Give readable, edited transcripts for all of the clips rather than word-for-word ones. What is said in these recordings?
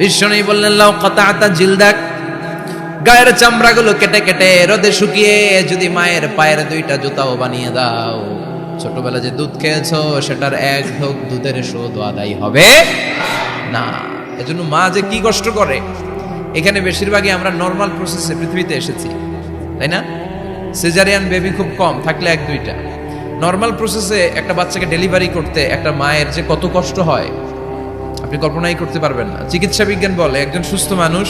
বিশ্বনবী বললেন লাউ কাতাআতা জিলদাক, গায়ের চামড়াগুলো কেটে কেটে রোদে শুকিয়ে যদি মায়ের পায়ের দুইটা জুতাও বানিয়ে দাও, ছোটবেলা যে দুধ খেয়েছো সেটার এক ঢোক দুধের শোধ আদায় হবে না। এজন্য মা যে কি কষ্ট করে। এখানে বেশিরভাগই আমরা নর্মাল প্রসেসে পৃথিবীতে এসেছি, তাই না? সিজারিয়ান বেবি খুব কম, থাকলে এক দুইটা। নর্মাল প্রসেসে একটা বাচ্চাকে ডেলিভারি করতে একটা মায়ের যে কত কষ্ট হয় আপনি কল্পনাই করতে পারবেন না। চিকিৎসা বিজ্ঞান বলে একজন সুস্থ মানুষ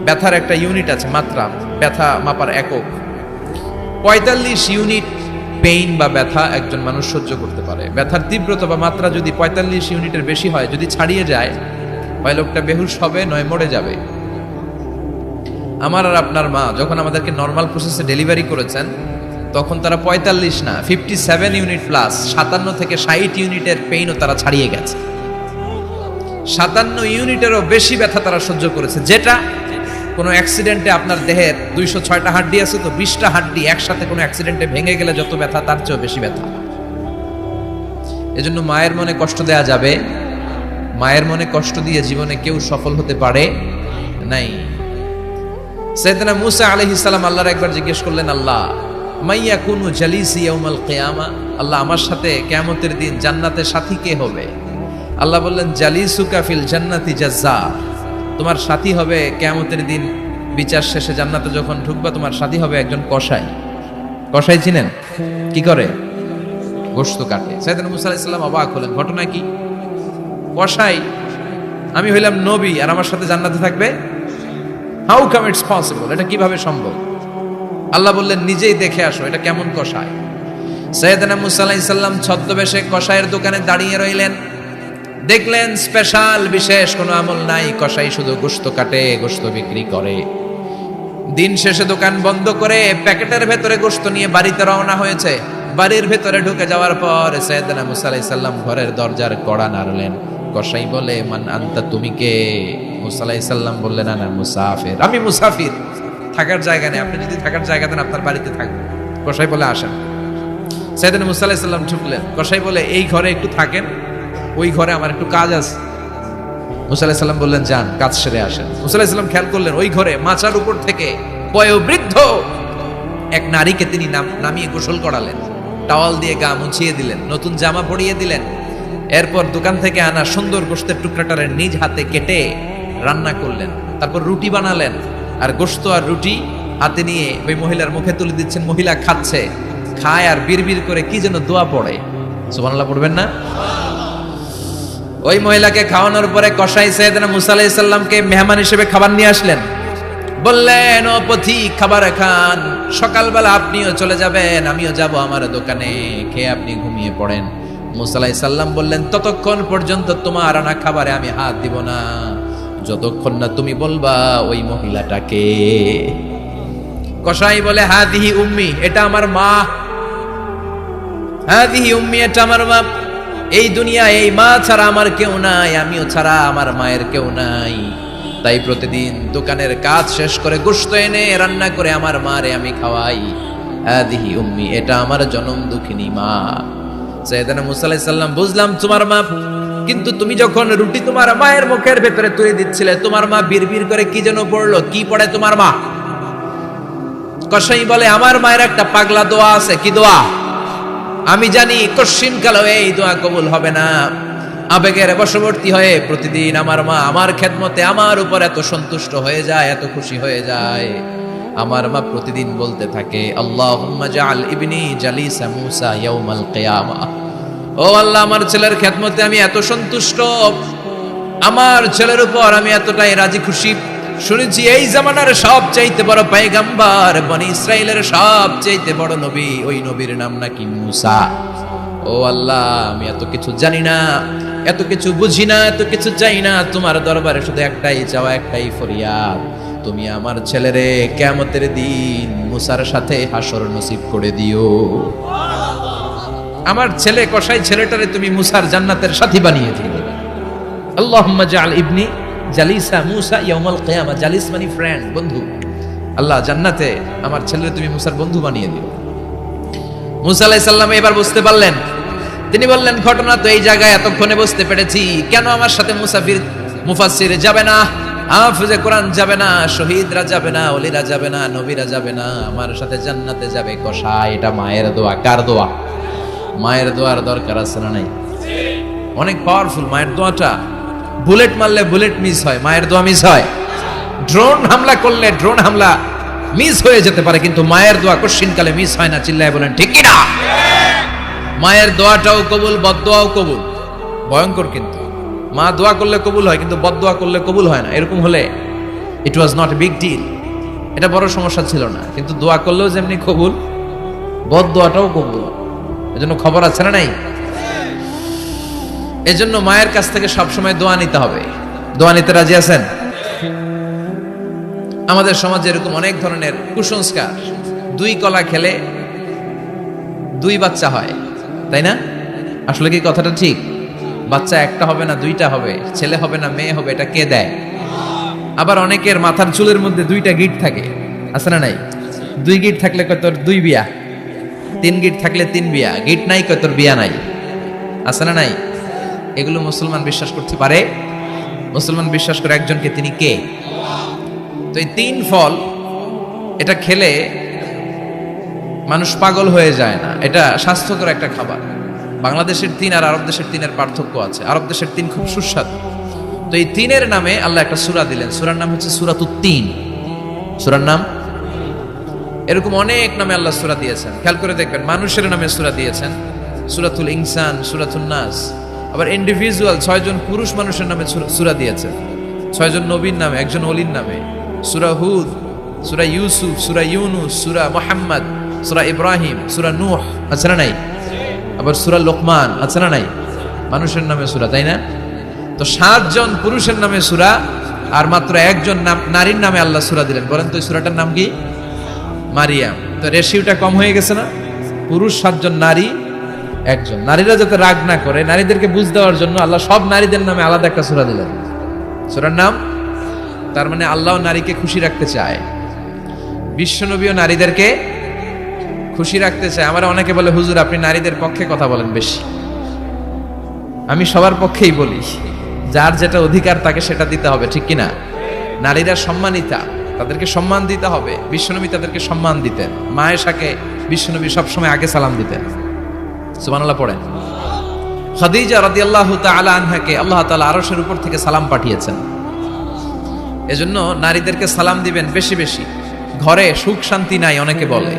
ব্যথার একটা ইউনিট আছে, মাত্রা, ব্যথা মাপার একক। 45 ইউনিট পেইন বা ব্যথা একজন মানুষ সহ্য করতে পারে। ব্যথার তীব্রতা বা মাত্রা যদি 45 ইউনিটের বেশি হয়, যদি ছাড়িয়ে যায়, হয় লোকটা বেহুশ হবে, নয় মরে যাবে। আমার আর আপনার মা যখন আমাদেরকে নর্মাল প্রসেসে ডেলিভারি করেছেন, তখন তারা 45 না 57 ইউনিট প্লাস 57 থেকে 60 ইউনিটের পেইনও তারা ছাড়িয়ে গেছে। 57 ইউনিটেরও বেশি ব্যথা তারা সহ্য করেছে, যেটা কোনো অ্যাক্সিডেন্টে আপনার দেহের 206টা হাড্ডি আছে তো 20টা হাড্ডি একসাথে কোনো অ্যাক্সিডেন্টে ভেঙে গেলে যত ব্যথা তার চেয়েও বেশি ব্যথা। এজন্য মায়ের মনে কষ্ট দেয়া যাবে? মায়ের মনে কষ্ট দিয়ে জীবনে কেউ সফল হতে পারে নাই। সাইয়েদনা মূসা আলাইহিস সালাম আল্লাহর একবার জিজ্ঞেস করলেন, আল্লাহ মাইয়া কুনু জালিসি ইয়াউমাল কিয়ামা, আল্লাহ আমার সাথে কিয়ামতের দিন জান্নাতের সাথী কে হবে? আল্লাহ বললেন, জালিসুকা ফিল জান্নাতি জাজ্জা, তোমার সাথী হবে কিয়ামতের দিন বিচার শেষে জান্নাতে যখন ঢুকবা, তোমার সাথী হবে একজন কসাই। কসাই চিনেন? কি করে? গোশত কাটে। সাইয়েদনা মূসা আলাইহিস সালাম অবাক হলেন, ঘটনা কি? কসাই? আমি হইলাম নবী আর আমার সাথে জান্নাতে থাকবে? How come it's possible? এটা কিভাবে সম্ভব? আল্লাহ বললেন, নিজেই দেখে আসো এটা কেমন কসাই। সাইয়েদনা মূসা আলাইহিস সালাম ছদ্মবেশে কসাইয়ের দোকানে দাঁড়িয়ে রইলেন। দেখলেন স্পেশাল বিশেষ কোনো আমল নাই, কসাই শুধু গোশত কাটে, গোশত বিক্রি করে। দিন শেষে দোকান বন্ধ করে প্যাকেটের ভেতরে গোশত নিয়ে বাড়িতে রওনা হয়েছে। বাড়ির ভেতরে ঢুকে যাওয়ার পর সাইয়েদনা মূসা আলাইহিস সালাম ঘরের দরজার কড়া নাড়লেন। কসাই বলে, মান আনতা, তুমি কে? মূসা আলাইহিস সালাম বললেন, আনা মুসাফির, আমি মুসাফির, থাকার জায়গা নেই, আপনি যদি থাকার জায়গা দেন আপনার বাড়িতে থাকবো। কসাই বলে, আসেন। সাইয়েদনা মূসা আলাইহিস সালাম ঢুকলেন। কসাই বলে, এই ঘরে একটু থাকেন, ওই ঘরে আমার একটু কাজ আছে। মূসা আলাইহিস সালাম বললেন, যান, কাজ সেরে আসেন। মূসা আলাইহিস সালাম খেয়াল করলেন ওই ঘরে মাচার উপর থেকে বয়োবৃদ্ধ এক নারীকে তিনি নামিয়ে গোসল করালেন, টাওয়াল দিয়ে গা মুছিয়ে দিলেন, নতুন জামা পরিয়ে দিলেন। এরপর দোকান থেকে আনা সুন্দর গোশতের টুকরাটারে নিজ হাতে কেটে রান্না করলেন। তারপর রুটি বানালেন, আর গোশত আর রুটি হাতে নিয়ে ওই মহিলার মুখে তুলে দিচ্ছেন। মহিলা খাচ্ছে, খায় আর বিড়বিড় করে কি যেন দোয়া পড়ে। সুবহানাল্লাহ পড়বেন না? ওই মহিলাকে খাওয়ানোর পরে কসাই সাইয়েদনা মূসা আলাইহিস সালামকে মেহমান হিসেবে খাবার নিয়ে আসলেন। বললেন, ও পথিক, খাবার খান, সকালবেলা আপনিও চলে যাবেন, আমিও যাব আমার দোকানে, খেয়ে আপনি ঘুমিয়ে পড়েন। মূসা আলাইহিস সালাম বললেন, ততক্ষণ পর্যন্ত তোমার আনা খাবারে আমি হাত দিব না যতক্ষণ না তুমি বলবা ওই মহিলাটাকে। কসাই বলে, হাদিহি উম্মি, এটা আমার মা। হাদিহি উম্মি, এটা আমার মা। এই দুনিয়া এই মা ছাড়া আমার কেউ নাই, আমিও ছাড়া আমার মায়ের কেউ নাই। তাই প্রতিদিন দোকানের কাজ শেষ করে গোশত এনে রান্না করে আমার মারে আমি খাওয়াই। হাদিহি উম্মি, এটা আমার জনম দুঃখিনী মা। সাইয়েদনা মূসা আলাইহিস সালাম, বুঝলাম তোমার মা, কিন্তু তুমি যখন রুটি তোমার মায়ের মুখের ভেতরে তুলে দিচ্ছিলে, তোমার মা বিড়বিড় করে কি যেন পড়লো, কি পড়ে তোমার মা? কসাই বলে, আমার মায়ের একটা পাগলা দোয়া আছে। কি দোয়া? আমি জানি কশিন কালো এই দোয়া কবুল হবে না। আবেগের বশবর্তী হয়ে প্রতিদিন আমার মা আমার খেদমতে আমার উপর এত সন্তুষ্ট হয়ে যায়, এত খুশি হয়ে যায়। আমার মা প্রতিদিন বলতে থাকে, আল্লাহুম্মা জাআল ইবনি জালিসা মূসা ইয়াউমাল কিয়ামা। ও আল্লাহ, আমার ছেলের খেদমতে আমি এত সন্তুষ্ট, আমার ছেলের উপর আমি এতটাই রাজি খুশি। শুনেছি এই জামানার সবচাইতে বড় পয়গম্বর, বনি ইসরাইলের সবচাইতে বড় নবী, ওই নবীর নাম নাকি মূসা। ও আল্লাহ, আমি এত কিছু জানি না, এত কিছু বুঝি না, এত কিছু চাই না, তোমার দরবারে শুধু একটাই চাওয়া, একটাই ফরিয়াদ, তুমি আমার ছেলেরে কিয়ামতের দিন মূসার সাথে হাসর নসিব করে দিও। আমার ছেলে কসাই ছেলেটারে তুমি মূসার জান্নাতের সাথী বানিয়ে দিও। আল্লাহুম্মা জাআল ইবনি জালিসা মূসা ইয়াউমাল কিয়ামা। জালিস মানে ফ্রেন্ড, বন্ধু। আল্লাহ, জান্নাতে আমার ছেলেরে তুমি মূসার বন্ধু বানিয়ে দিও। মূসা আলাইহিস সালাম এবার বুঝতে পারলেন। তিনি বললেন, ঘটনা তো এই জায়গায় এতক্ষণে বুঝতে পেরেছি, কেন আমার সাথে মুসাফির মুফাসসির যাবে না, হাফেজে কোরআন যাবে না, শহীদরা যাবে না, ওলিরা যাবে না, নবীরা যাবে না, আমার সাথে জান্নাতে যাবে কসাই। এটা মায়ের দোয়া। কার দোয়া? মায়ের দোয়ার দরকার আছে না নাই? অনেক পাওয়ারফুল মায়ের দোয়াটা। বুলেট মারলে বুলেট মিস হয়, মায়ের দোয়া মিস হয়? ড্রোন হামলা করলে ড্রোন হামলা মিস হয়ে যেতে পারে, কিন্তু মায়ের দোয়া কোশ্চিনকালে মিস হয় না। চিল্লায় বলেন ঠিক কি না? মায়ের দোয়াটাও কবুল, বদদোয়াও কবুল। ভয়ঙ্কর কিন্তু। মা দোয়া করলে কবুল হয়, কিন্তু বদদোয়া করলে কবুল হয় না। এরকম হলে it was not a big deal, এটা বড় সমস্যা ছিল না। কিন্তু দোয়া করলেও যেমনি কবুল, বদদোয়াটাও কবুল। এজন্য খবর আছে না নাই? এজন্য মায়ের কাছ থেকে সবসময় দোয়া নিতে হবে। দোয়া নিতে রাজি আছেন? আমাদের সমাজে এরকম অনেক ধরনের কুসংস্কার। 2 কলা খেলে 2 বাচ্চা হয়, তাই না? আসলে কি কথাটা ঠিক? বাচ্চা একটা হবে না 2টা হবে, ছেলে হবে না মেয়ে হবে, এটা কে দেয়? আবার অনেকের মাথার চুলের মধ্যে 2টা গিট থাকে, আছে না নাই? 2 গিট থাকলে কয় তোর 2 বিয়া, 3 গিট থাকলে 3 বিয়া, গিট নাই কয় তোর বিয়া নাই, আছে না নাই? এগুলো মুসলমান বিশ্বাস করতে পারে? মুসলমান বিশ্বাস করে একজনকে, তিনি কে? তো এই 3 ফল এটা খেলে মানুষ পাগল হয়ে যায় না, এটা স্বাস্থ্যকর একটা খাবার। বাংলাদেশের 3 আর আরব দেশের 3 এর পার্থক্য আছে। আরব দেশের 3 খুব সুস্বাদু। তো এই 3 এর নামে আল্লাহ একটা সূরা দিলেন। সূরার নাম হচ্ছে সূরাতুত তিন। সূরার নাম এরকম অনেক নামে আল্লাহ সূরা দিয়েছেন। খেয়াল করে দেখবেন, মানুষের নামে সূরা দিয়েছেন, সূরাতুল ইনসান, সূরাতুন নাস। আবার ইন্ডিভিজুয়াল 6 জন পুরুষ মানুষের নামে সূরা দিয়েছেন, 6 জন নবীর নামে, একজন ওলির নামে। সূরা হুদ, সূরা ইউসুফ, সূরা ইউনুস, সূরা মুহাম্মদ, সূরা ইব্রাহিম, সূরা নূহ, আছে না নাই? আবার সূরা লোকমান, আছে না নাই? মানুষের নামে সূরা, তাই না? তো 7 জন পুরুষের নামে সূরা, আর মাত্র 1 জন নারীর নামে আল্লাহ সূরা দিলেন। বলেন তো এই সূরাটার নাম কি? মারিয়াম। তো রেশিওটা কম হয়ে গেছে না? পুরুষ 7 জন, নারী 1 জন। নারীরা যাতে রাগ না করে, নারীদেরকে বুঝ দেওয়ার জন্য আল্লাহ সব নারীদের নামে আলাদা একটা সূরা দিলেন। সূরার নাম, তার মানে আল্লাহ নারীকে খুশি রাখতে চায়, বিশ্বনবীও নারীদেরকে খুশি রাখতে চায়। আমার অনেকে বলে, হুজুর আপনি নারীদের পক্ষে কথা বলেন বেশি। আমি সবার পক্ষেই বলি, যার যেটা অধিকার তাকে সেটা দিতে হবে, ঠিক কিনা? নারীরা সম্মানিতা, তাদেরকে সম্মান দিতে হবে। বিশ্বনবী তাদেরকে সম্মান দিতেন। মা আয়েশাকে বিশ্বনবী সবসময় আগে সালাম দিতেন। সুবহানাল্লাহ পড়েন। খাদিজা রাদিয়াল্লাহু তাআলা আনহাকে আল্লাহ তাআলা আরশের উপর থেকে সালাম পাঠিয়েছেন। এজন্য নারীদেরকে সালাম দিবেন বেশি বেশি। ঘরে সুখ শান্তি নাই, অনেকে বলে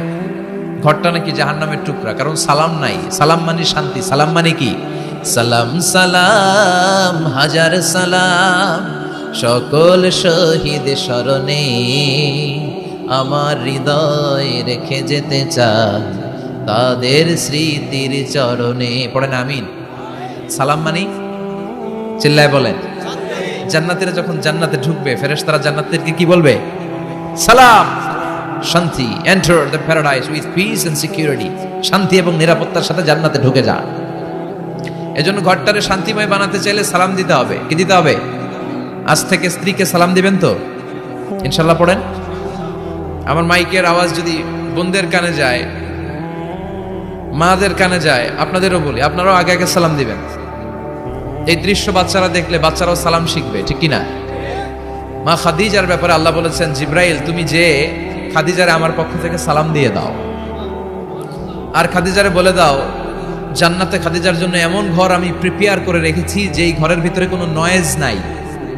ঘরটা নাকি জাহান্নামের টুকরা, কারণ সালাম নাই। সালাম মানে শান্তি। সালাম মানে কি? সালাম সালাম হাজার সালাম সকল শহীদ স্মরণে, আমার হৃদয় রেখে যেতে চাই তাদের স্মৃতির চরণে। পড়েন আমিন। সালাম মানে, চিল্লায় বলেন। জান্নাতীরা যখন জান্নাতে ঢুকবে, ফেরেশতারা জান্নাতীদেরকে কি বলবে? সালাম, শান্তি। Enter the paradise with peace and security. শান্তি এবং নিরাপত্তার সাথে জান্নাতে ঢুকে যা। এজন্য ঘরটারে শান্তিময় বানাতে চাইলে সালাম দিতে হবে। কি দিতে হবে? আজ থেকে স্ত্রীকে সালাম দিবেন তো ইনশাআল্লাহ। পড়েন। আমার মাইকের আওয়াজ যদি বোনদের কানে যায়, মাদের কানে যায়, আপনাদেরও বলি, আপনারাও আগে আগে সালাম দিবেন। এই দৃশ্য বাচ্চারা দেখলে বাচ্চারাও সালাম শিখবে, ঠিক কিনা? মা খাদিজার ব্যাপারে আল্লাহ বলেছেন, জিব্রাইল তুমি যে খাদিজারে আমার পক্ষ থেকে সালাম দিয়ে দাও, আর খাদিজারে বলে দাও জান্নাতে খাদিজার জন্য এমন ঘর আমি প্রিপেয়ার করে রেখেছি যেই ঘরের ভিতরে কোনো নয়েজ নাই,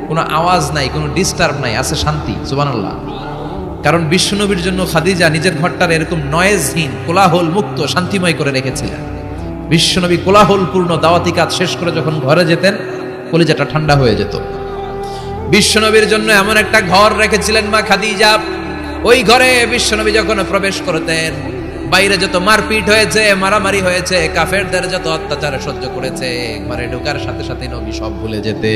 কোনো আওয়াজ নাই, কোনো ডিস্টার্ব নাই, আছে শান্তি। সুবহানাল্লাহ। কারণ বিশ্বনবীর জন্য খাদিজা নিজের ঘরটার এরকম নয়েজহীন, কোলাহল মুক্ত, শান্তিময় করে রেখেছিলেন। বিশ্বনবী কোলাহলপূর্ণ দাওয়াতি কাজ শেষ করে যখন ঘরে যেতেন, কলিজাটা ঠান্ডা হয়ে যেত। বিশ্বনবীর জন্য এমন একটা ঘর রেখেছিলেন মা খাদিজা, ওই ঘরে বিশ্বনবী যখন প্রবেশ করতেন, বাইরে যত মারপিট হয়েছে, মারামারি হয়েছে, কাফেরদের যত অত্যাচার সহ্য করেছে, ঘরে ঢোকার সাথে সাথে নবী সব ভুলে যেতে।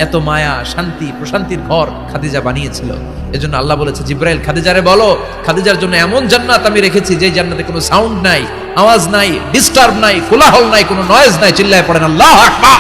এত মায়া, শান্তি, প্রশান্তির ঘর খাদিজা বানিয়েছিল। এজন্য আল্লাহ বলেছে, জিব্রাইল খাদিজারে বলো, খাদিজার জন্য এমন জান্নাত আমি রেখেছি যে জান্নাতে কোনো সাউন্ড নাই, আওয়াজ নাই, ডিস্টার্ব নাই, কোলাহল নাই, কোনো নয়েজ নাই। চিল্লায় পড়েন আল্লাহু আকবার।